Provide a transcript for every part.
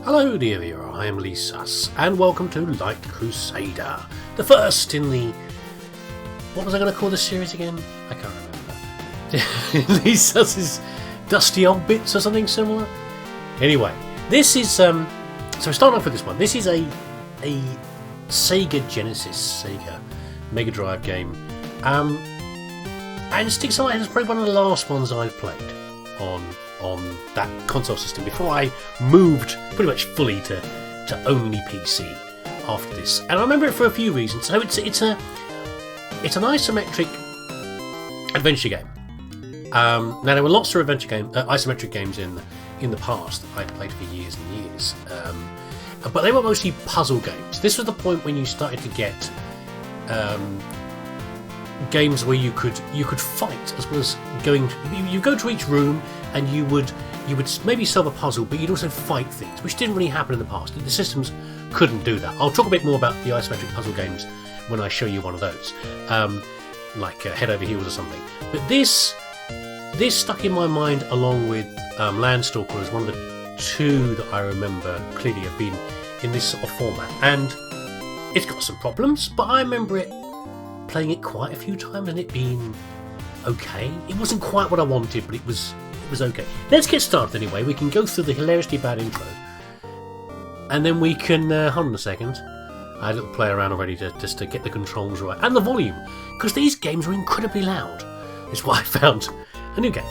Hello dear viewer, I am leesusss, and welcome to Light Crusader, the first in the... What was I going to call this series again? I can't remember. leesuss's Dusty Old Bits or something similar? Anyway, this is... So we're starting off with this one. This is a Sega Genesis, Sega Mega Drive game. And Sticks on My Head is probably one of the last ones I've played on that console system before I moved pretty much fully to only PC after this. And I remember it for a few reasons. So it's an isometric adventure game. Now there were lots of isometric games in the past that I played for years and years, but they were mostly puzzle games. This was the point when you started to get games where you could fight as well as going. You go to each room and you would maybe solve a puzzle, but you'd also fight things, which didn't really happen in the past. The systems couldn't do that. I'll talk a bit more about the isometric puzzle games when I show you one of those, like Head Over Heels or something. But this stuck in my mind along with Landstalker as one of the two that I remember clearly have been in this sort of format. And it's got some problems, but I remember it playing it quite a few times and it being okay. It wasn't quite what I wanted, but it was okay. Let's get started anyway. We can go through the hilariously bad intro, and then we can hold on a second. I had a little play around already just to get the controls right and the volume, because these games are incredibly loud. It's what I found. A new game.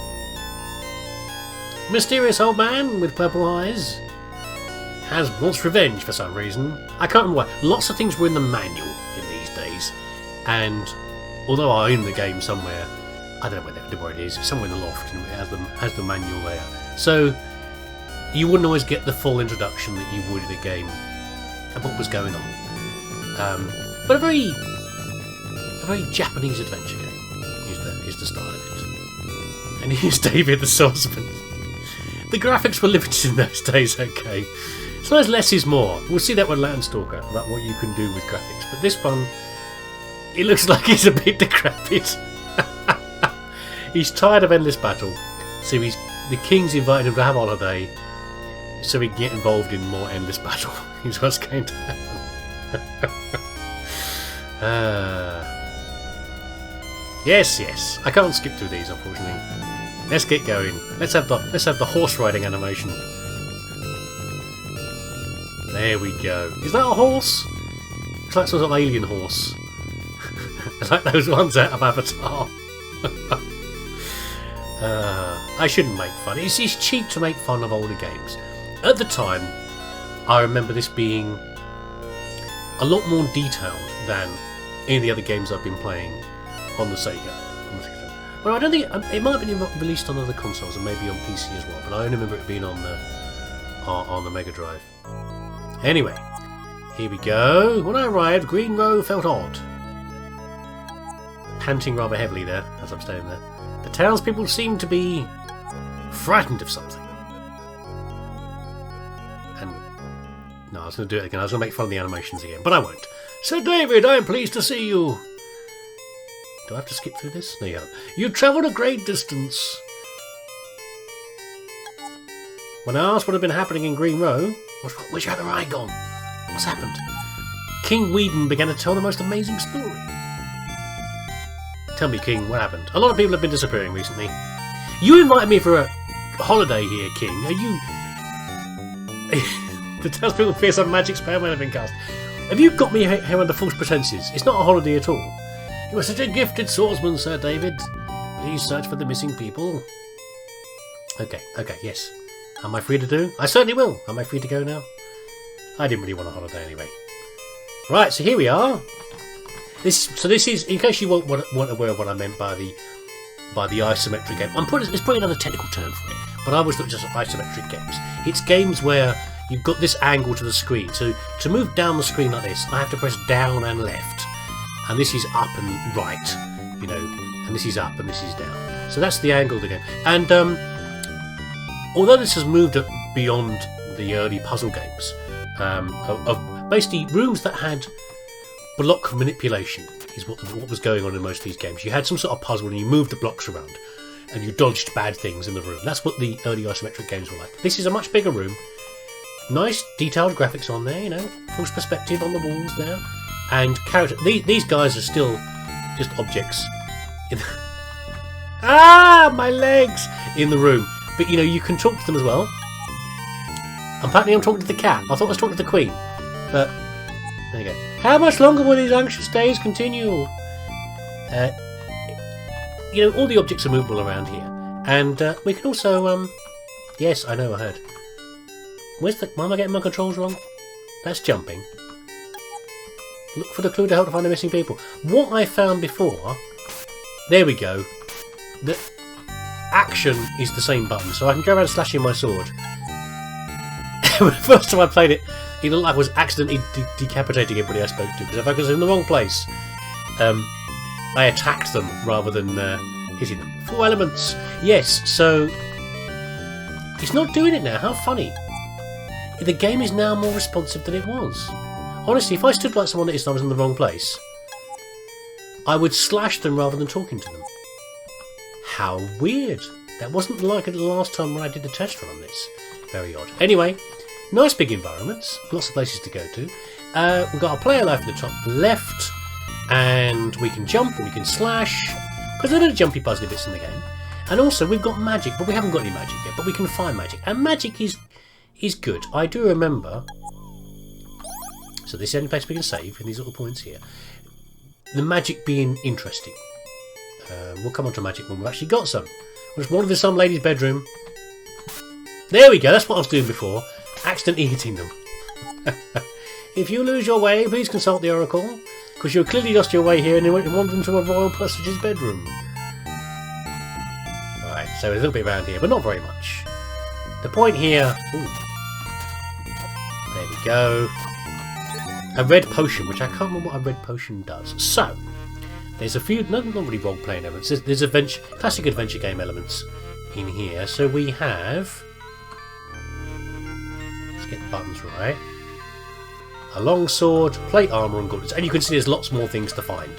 Mysterious old man with purple eyes wants revenge for some reason. I can't remember why. Lots of things were in the manual in these days, and although I own the game somewhere, I don't know where it is. It's somewhere in the loft, and it has the manual there. So you wouldn't always get the full introduction that you would in a game of what was going on. But a very Japanese adventure game is the style of it. And here's David the swordsman. The graphics were limited in those days. Okay, sometimes less is more. We'll see that with Landstalker about what you can do with graphics. But this one, it looks like it's a bit decrepit. He's tired of endless battle, so the king's invited him to have a holiday so he can get involved in more endless battle. Is what's going to happen. Yes. I can't skip through these, unfortunately. Let's get going. Let's have the horse riding animation. There we go. Is that a horse? It's like some sort of alien horse. Like those ones out of Avatar. I shouldn't make fun. It's cheap to make fun of older games. At the time, I remember this being a lot more detailed than any of the other games I've been playing on the Sega. But I don't think it might have been released on other consoles and maybe on PC as well. But I only remember it being on the Mega Drive. Anyway, here we go. When I arrived, Green Row felt odd. Panting rather heavily there as I'm standing there. The townspeople seemed to be frightened of something. And no, I was going to do it again. I was going to make fun of the animations again, but I won't. Sir David, I am pleased to see you. Do I have to skip through this? No, you haven't. You travelled a great distance. When I asked what had been happening in Green Row, which had the ride gone? What's happened? King Whedon began to tell the most amazing story. Tell me, King, what happened? A lot of people have been disappearing recently. You invited me for a holiday here, King. Are you... The townspeople fear some magic spell might have been cast. Have you got me here under false pretences? It's not a holiday at all. You are such a gifted swordsman, Sir David. Please search for the missing people. Okay, yes. Am I free to do? I certainly will. Am I free to go now? I didn't really want a holiday anyway. Right, so here we are. This is, in case you weren't aware of what I meant by the isometric game. It's probably another technical term for it, but I always thought just isometric games. It's games where you've got this angle to the screen. So to move down the screen like this, I have to press down and left, and this is up and right, and this is up and this is down. So that's the angle of the game. And although this has moved up beyond the early puzzle games, of basically rooms that had block manipulation is what was going on in most of these games. You had some sort of puzzle and you moved the blocks around and you dodged bad things in the room. That's what the early isometric games were like. This is a much bigger room Nice detailed graphics on there, you know, false perspective on the walls there, and character. These guys are still just objects. My legs in the room. But you know, you can talk to them as well. Apparently, I'm talking to the cat. I thought I was talking to the queen, but there you go. How much longer will these anxious days continue? You know, all the objects are movable around here, and we can also. Yes, I know. I heard. Why am I getting my controls wrong? That's jumping. Look for the clue to help to find the missing people. What I found before... There we go. The action is the same button, so I can go around slashing my sword. The first time I played it, it looked like I was accidentally decapitating everybody I spoke to, because if I was in the wrong place, I attacked them rather than hitting them. 4 elements! Yes, so... It's not doing it now, how funny. The game is now more responsive than it was. Honestly, if I stood like someone that is, I was in the wrong place, I would slash them rather than talking to them. How weird. That wasn't like it the last time when I did the test run on this. Very odd. Anyway, nice big environments. Lots of places to go to. We've got our player life in the top left, and we can jump and we can slash, because there are jumpy puzzly bits in the game. And also we've got magic, but we haven't got any magic yet, but we can find magic. And magic is good. I do remember... So this is the only place we can save, in these little points here. The magic being interesting. We'll come on to magic when we've actually got some. There's one of some lady's bedroom. There we go, that's what I was doing before. Accidentally hitting them. If you lose your way, please consult the Oracle, because you clearly lost your way here and you wandered into a royal personage's bedroom. Alright, so a little bit around here, but not very much. The point here... Ooh. There we go. A red potion, which I can't remember what a red potion does. So, there's a few, not really role-playing elements, there's classic adventure game elements in here. So we have... Let's get the buttons right. A long sword, plate armour and gauntlets. And you can see there's lots more things to find.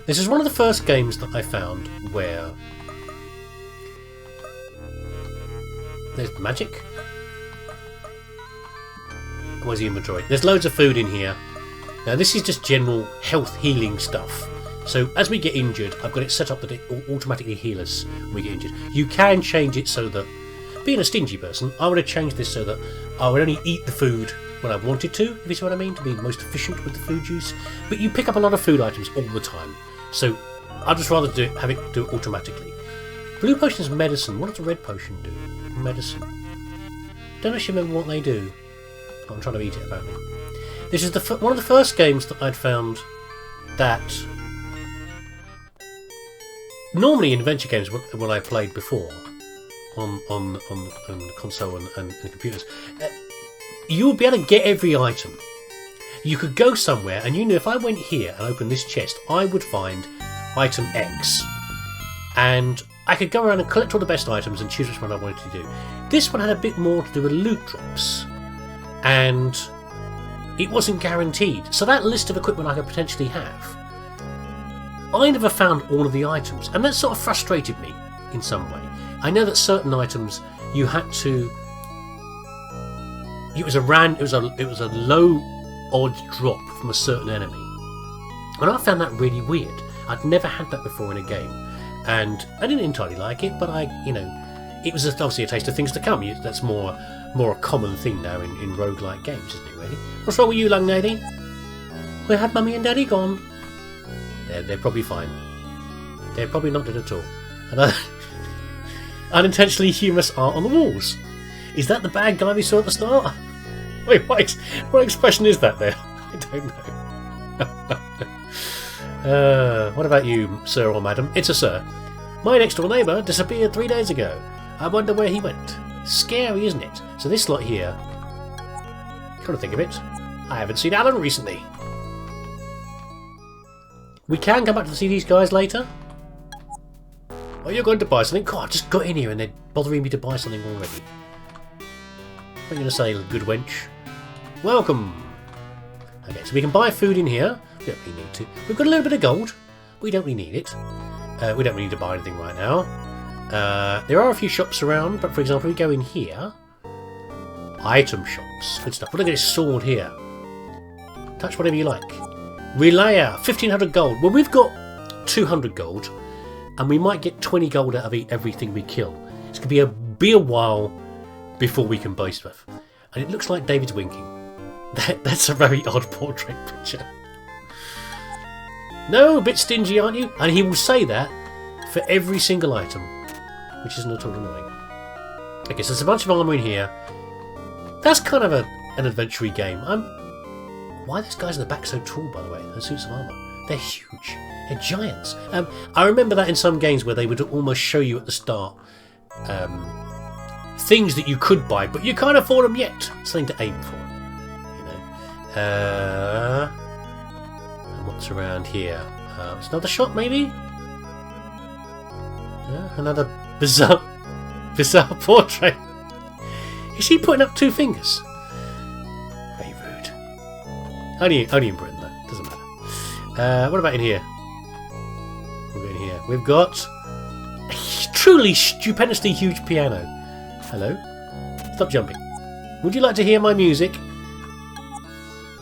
This is one of the first games that I found where... There's the magic. Where's the inventory? There's loads of food in here. Now this is just general health healing stuff. So as we get injured, I've got it set up that it will automatically heal us when we get injured. You can change it so that, being a stingy person, I would have changed this so that I would only eat the food when I wanted to, if you see what I mean, to be most efficient with the food use. But you pick up a lot of food items all the time. So I'd just rather have it do it automatically. Blue potion is medicine. What does a red potion do? Medicine. Don't actually remember what they do. I'm trying to eat it, apparently. This is one of the first games that I'd found that... Normally in adventure games, when I played before, on console and computers, you would be able to get every item. You could go somewhere, and you knew if I went here and opened this chest, I would find item X. And I could go around and collect all the best items and choose which one I wanted to do. This one had a bit more to do with loot drops. And it wasn't guaranteed. So that list of equipment I could potentially have, I never found all of the items, and that sort of frustrated me in some way. I know that certain items you had to... It was a low odds drop from a certain enemy. And I found that really weird. I'd never had that before in a game. And I didn't entirely like it, but it was obviously a taste of things to come. That's more a common thing now in roguelike games, isn't it, really? What's wrong with you, young lady? Where have Mummy and Daddy gone? They're probably fine. They're probably not dead at all. And unintentionally humorous art on the walls. Is that the bad guy we saw at the start? Wait, what expression is that there? I don't know. What about you, sir or madam? It's a sir. My next door neighbour disappeared 3 days ago. I wonder where he went. Scary, isn't it? So this lot here, come to think of it, I haven't seen Alan recently. We can come back to see these guys later. Oh, you're going to buy something? God, I just got in here and they're bothering me to buy something already. What are you going to say, good wench? Welcome! Okay, so we can buy food in here. We don't really need to. We've got a little bit of gold. We don't really need it. We don't really need to buy anything right now. There are a few shops around, but for example, we go in here. Item shops. Good stuff. Well, look at this sword here. Touch whatever you like. Relayer. 1500 gold. Well, we've got 200 gold. And we might get 20 gold out of everything we kill. It's going to be a while before we can buy stuff. And it looks like David's winking. That's a very odd portrait picture. No, a bit stingy, aren't you? And he will say that for every single item, which isn't at all annoying. Okay, so there's a bunch of armour in here. That's kind of an adventure-y game. Why are these guys in the back so tall, by the way? Those suits of armour. They're huge. They're giants. I remember that in some games where they would almost show you at the start things that you could buy, but you can't afford them yet. Something to aim for. You know. And what's around here? It's another shop, maybe? Another bizarre portrait. Is she putting up 2 fingers? Very rude. Only in Britain, though. Doesn't matter. What about in here? We'll go in here. We've got a truly stupendously huge piano. Hello. Stop jumping. Would you like to hear my music?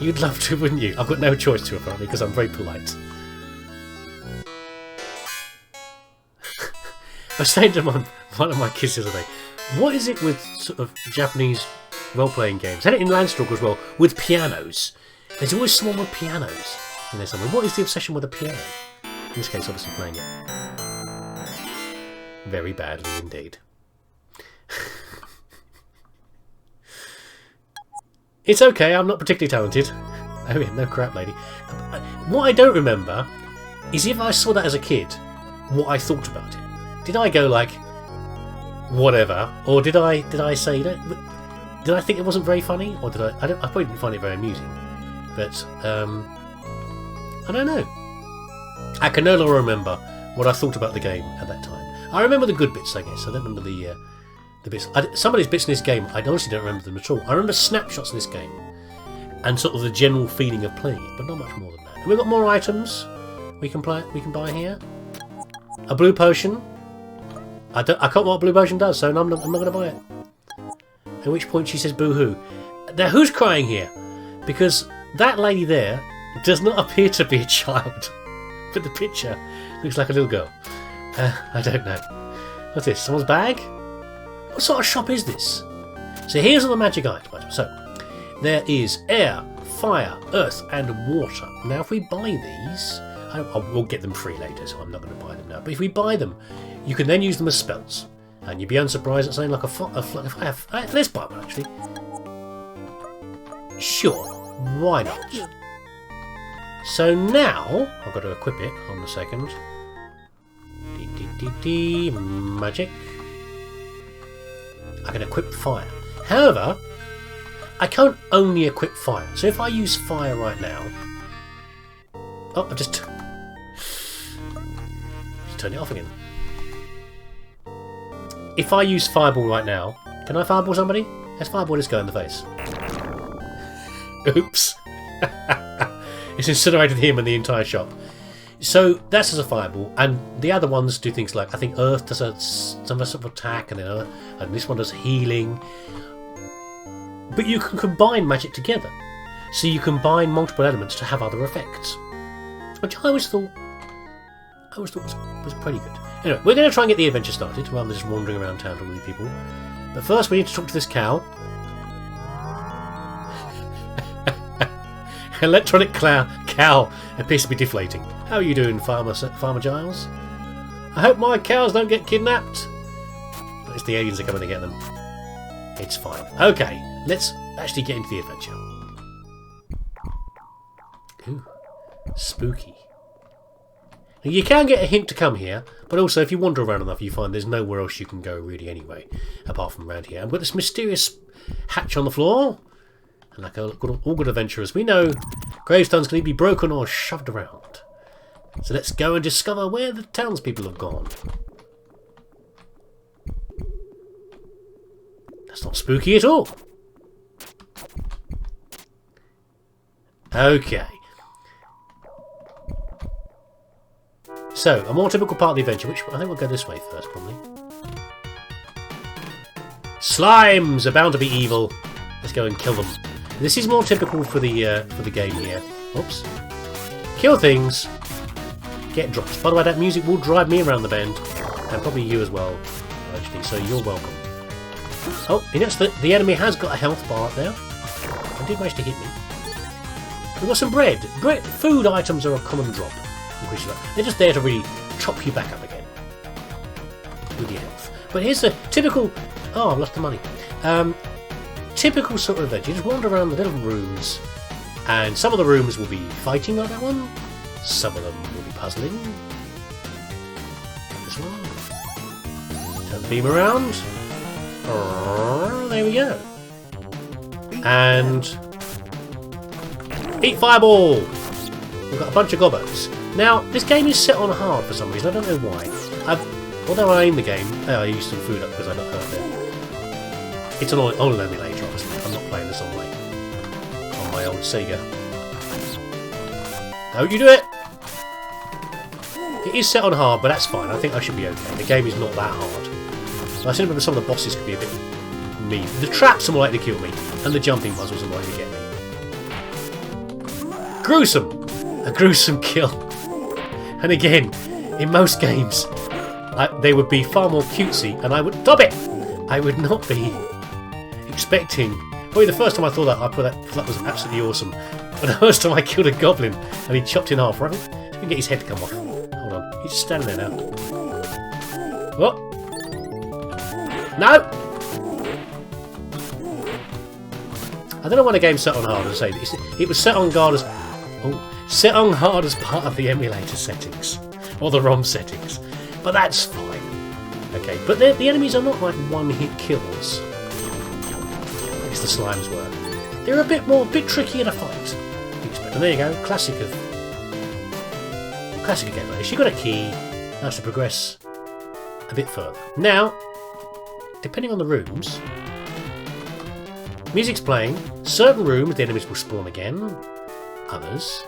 You'd love to, wouldn't you? I've got no choice to, apparently, because I'm very polite. I was saying to one of my kids the other day, what is it with sort of Japanese role-playing games, and in Landstalker as well, with pianos? There's always someone with pianos in there somewhere. What is the obsession with a piano? In this case, obviously playing it very badly indeed. It's okay, I'm not particularly talented. Oh yeah, no crap, lady. What I don't remember is if I saw that as a kid, what I thought about it. Did I go like, whatever, or did I say, did I think it wasn't very funny, or did I probably didn't find it very amusing, but I don't know. I can no longer remember what I thought about the game at that time. I remember the good bits, I guess. I don't remember the bits. Some of these bits in this game, I honestly don't remember them at all. I remember snapshots of this game and sort of the general feeling of playing it, but not much more than that. We've got more items we can buy here. A blue potion. I can't know what blue potion does, so I'm not going to buy it. At which point she says boo-hoo. Now who's crying here? Because that lady there does not appear to be a child, but the picture looks like a little girl. I don't know. What's this? Someone's bag? What sort of shop is this? So here's all the magic items. So there is air, fire, earth, and water. Now if we buy these, we'll get them free later, so I'm not going to buy them now. But if we buy them, you can then use them as spells, and you'd be unsurprised at something like a fire. Let's buy one actually. Sure, why not? So now I've got to equip it. Hold on a second. Magic. I can equip fire. However, I can't only equip fire. So if I use fire right now, oh, I've just turn it off again. If I use fireball right now, can I fireball somebody? Let's fireball this guy in the face. Oops. It's incinerated him and the entire shop. So that's as a fireball, and the other ones do things like, I think earth does some sort of attack, and then and this one does healing. But you can combine magic together, so you combine multiple elements to have other effects, which I always thought was pretty good. Anyway, we're going to try and get the adventure started rather than just wandering around town talking to people. But first, we need to talk to this cow. Electronic cow appears to be deflating. How are you doing, Farmer Giles? I hope my cows don't get kidnapped. It's the aliens are coming to get them. It's fine. Okay, let's actually get into the adventure. Ooh, spooky. Now, you can get a hint to come here, but also if you wander around enough, you find there's nowhere else you can go really anyway, apart from around here. And we've got this mysterious hatch on the floor. And like all good adventurers, we know gravestones can either be broken or shoved around. So let's go and discover where the townspeople have gone. That's not spooky at all. Okay. So, a more typical part of the adventure, which I think we'll go this way first, probably. Slimes are bound to be evil. Let's go and kill them. This is more typical for the game here. Oops. Kill things. Get drops. By the way, that music will drive me around the bend. And probably you as well, actually, so you're welcome. Oh, you notice that the enemy has got a health bar up there. And did manage to hit me. We've got some bread. Food items are a common drop. They're just there to really chop you back up again. With your health. But here's the typical... Oh, I've lost the money. Typical sort of adventure. You just wander around the little rooms. And some of the rooms will be fighting like that one. Some of them will be puzzling. This one. Turn the beam around. Oh, there we go. And... Eat fireball! We've got a bunch of gobbos. Now, this game is set on hard for some reason. I don't know why. Although I aim the game... I used some food up because I got hurt there. It's an old emulator, obviously. I'm not playing this on my old Sega. Don't you do it! It is set on hard, but that's fine. I think I should be okay. The game is not that hard. I seem to remember some of the bosses could be a bit mean. The traps are more likely to kill me, and the jumping puzzles are more likely to get me. Gruesome! A gruesome kill. And again, in most games, they would be far more cutesy, and I would... Stop it! I would not be expecting... Probably the first time I thought that, that was absolutely awesome. But the first time I killed a goblin, and he chopped in half, right? So we can get his head to come off. Hold on, he's just standing there now. What? No! I don't know when a game's set on hard, as I say. It was set on hard as... set on hard as part of the emulator settings. Or the ROM settings. But that's fine. Okay, but the enemies are not like one-hit kills. At least the slimes were. They're a bit trickier to fight. And there you go, classic of gameplay. She got a key, now to progress a bit further. Now, depending on the rooms, music's playing. Certain rooms the enemies will spawn again. Others,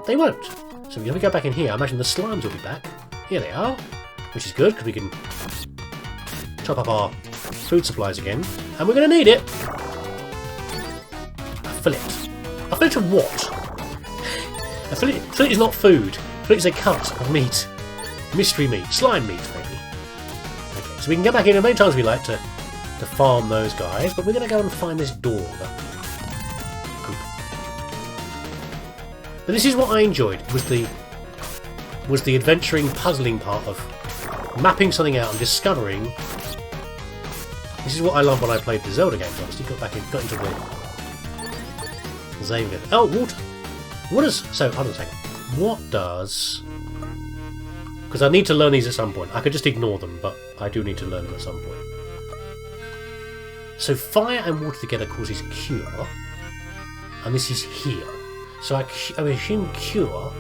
they won't. So if we go back in here, I imagine the slimes will be back. Here they are, which is good because we can top up our food supplies again, and we're going to need it. A fillet. A fillet of what? A fillet is not food. A fillet is a cut of meat. Mystery meat. Slime meat, maybe. Okay, so we can go back in as many times as we like to farm those guys, but we're going to go and find this door. But this is what I enjoyed, was the adventuring, puzzling part of mapping something out and discovering. This is what I love when I played the Zelda games, honestly. Got into the Zane. Oh, water! What does... So, hold on a second. What does... Because I need to learn these at some point. I could just ignore them, but I do need to learn them at some point. So fire and water together causes cure. And this is heal. So I assume cure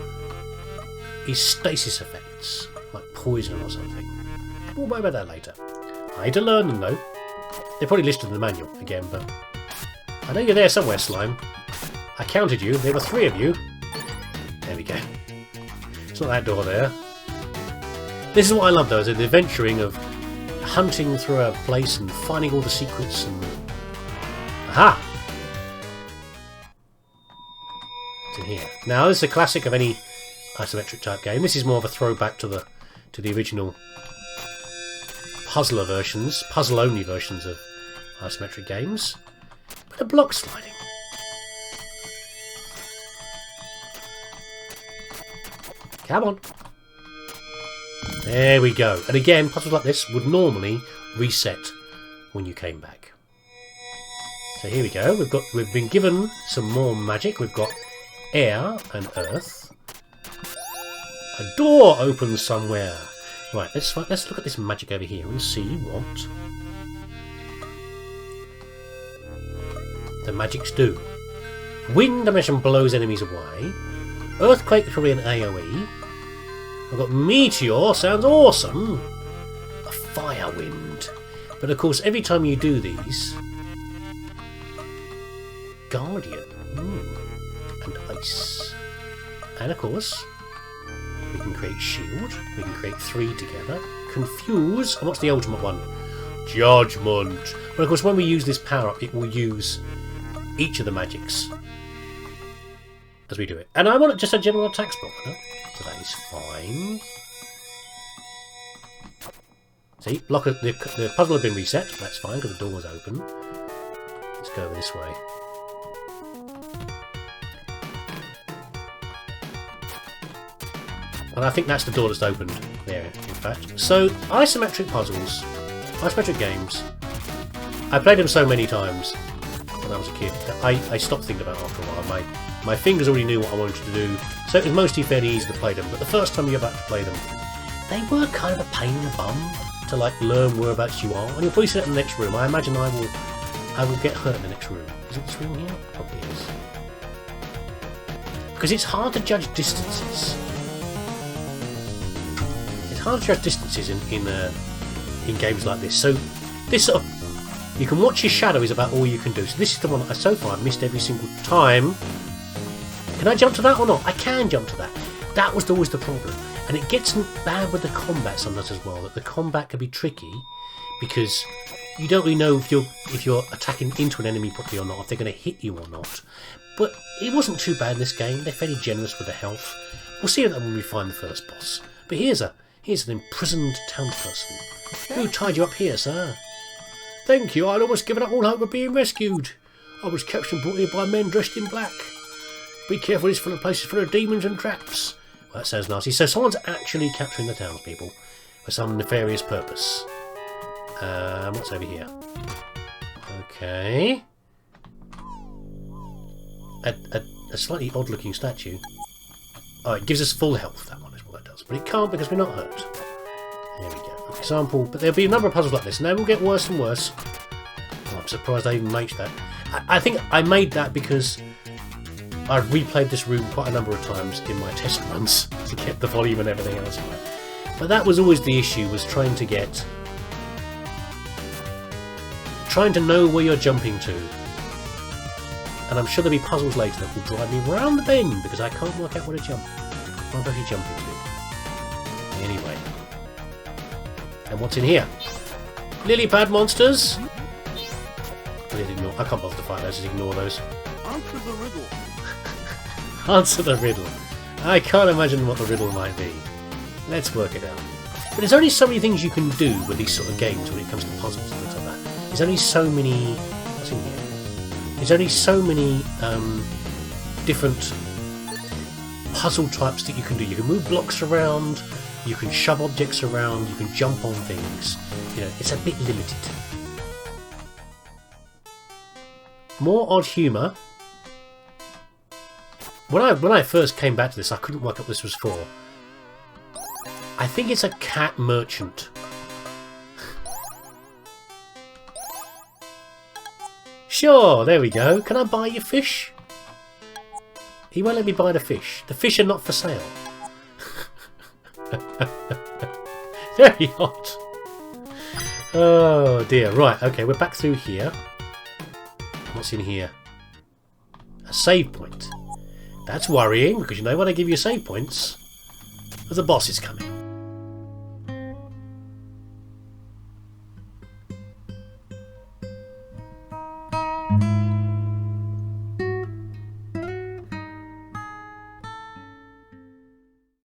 is stasis effects, like poison or something. We'll worry about that later. I need to learn them though. They're probably listed in the manual again, but I know you're there somewhere, slime. I counted you. There were 3 of you. There we go. It's not that door there. This is what I love though, is the adventuring of hunting through a place and finding all the secrets and... Aha! It's in here. Now this is a classic of any isometric type game. This is more of a throwback to the original puzzle-only versions of isometric games. But a block sliding. Come on. There we go. And again, puzzles like this would normally reset when you came back. So here we go. We've been given some more magic. We've got air and earth. A door opens somewhere. Right, let's look at this magic over here and see what the magics do. Wind dimension blows enemies away. Earthquake is probably an AoE. I've got meteor, sounds awesome. A fire wind. But of course, every time you do these, guardian, and ice. And of course, we can create shield. We can create 3 together. Confuse. And what's the ultimate one? Judgment. But of course, when we use this power-up, it will use each of the magics as we do it. And I want just a general attack spell, no? So that is fine. See, the puzzle had been reset. That's fine because the door was open. Let's go over this way. And I think that's the door that's opened there, in fact. So, isometric puzzles, isometric games. I played them so many times when I was a kid that I stopped thinking about it after a while. My fingers already knew what I wanted to do, so it was mostly fairly easy to play them. But the first time you're about to play them, they were kind of a pain in the bum to like learn whereabouts you are. And you'll probably see that in the next room. I imagine I will get hurt in the next room. Is it this room here? Probably is. Because it's hard to judge distances. It's hard to judge distances in games like this. So this sort of, you can watch your shadow is about all you can do. So this is the one that so far I've missed every single time. Can I jump to that or not? I can jump to that. That was always the problem. And it gets bad with the combat sometimes as well. That the combat can be tricky because you don't really know if you're attacking into an enemy properly or not, if they're going to hit you or not. But it wasn't too bad in this game. They're fairly generous with the health. We'll see that when we find the first boss. But here's an imprisoned townsperson. Who tied you up here, sir? Thank you. I'd almost given up all hope of being rescued. I was captured and brought here by men dressed in black. Be careful, this place is full of demons and traps. Well, that sounds nasty. So someone's actually capturing the townspeople for some nefarious purpose. What's over here? Okay. A slightly odd-looking statue. Oh, it gives us full health, that one is what it does. But it can't because we're not hurt. There we go. An example. But there'll be a number of puzzles like this, and they will get worse and worse. Oh, I'm surprised I even made that. I think I made that because I've replayed this room quite a number of times in my test runs to get the volume and everything else right. But that was always the issue, was trying to know where you're jumping to. And I'm sure there'll be puzzles later that will drive me round the bend because I can't work out where to jump. What am I actually jumping to? Anyway. And what's in here? Lily pad monsters! I can't bother to fight those, just ignore those. Answer the riddle. Answer the riddle. I can't imagine what the riddle might be. Let's work it out. But there's only so many things you can do with these sort of games when it comes to puzzles and things like that. There's only so many... What's in here? There's only so many different puzzle types that you can do. You can move blocks around, you can shove objects around, you can jump on things. You know, it's a bit limited. More odd humour. When I first came back to this, I couldn't work out what this was for. I think it's a cat merchant. Sure, there we go. Can I buy your fish? He won't let me buy the fish. The fish are not for sale. Very odd. Oh dear. Right, okay, we're back through here. What's in here? A save point. That's worrying, because you know when I give you save points, the boss is coming.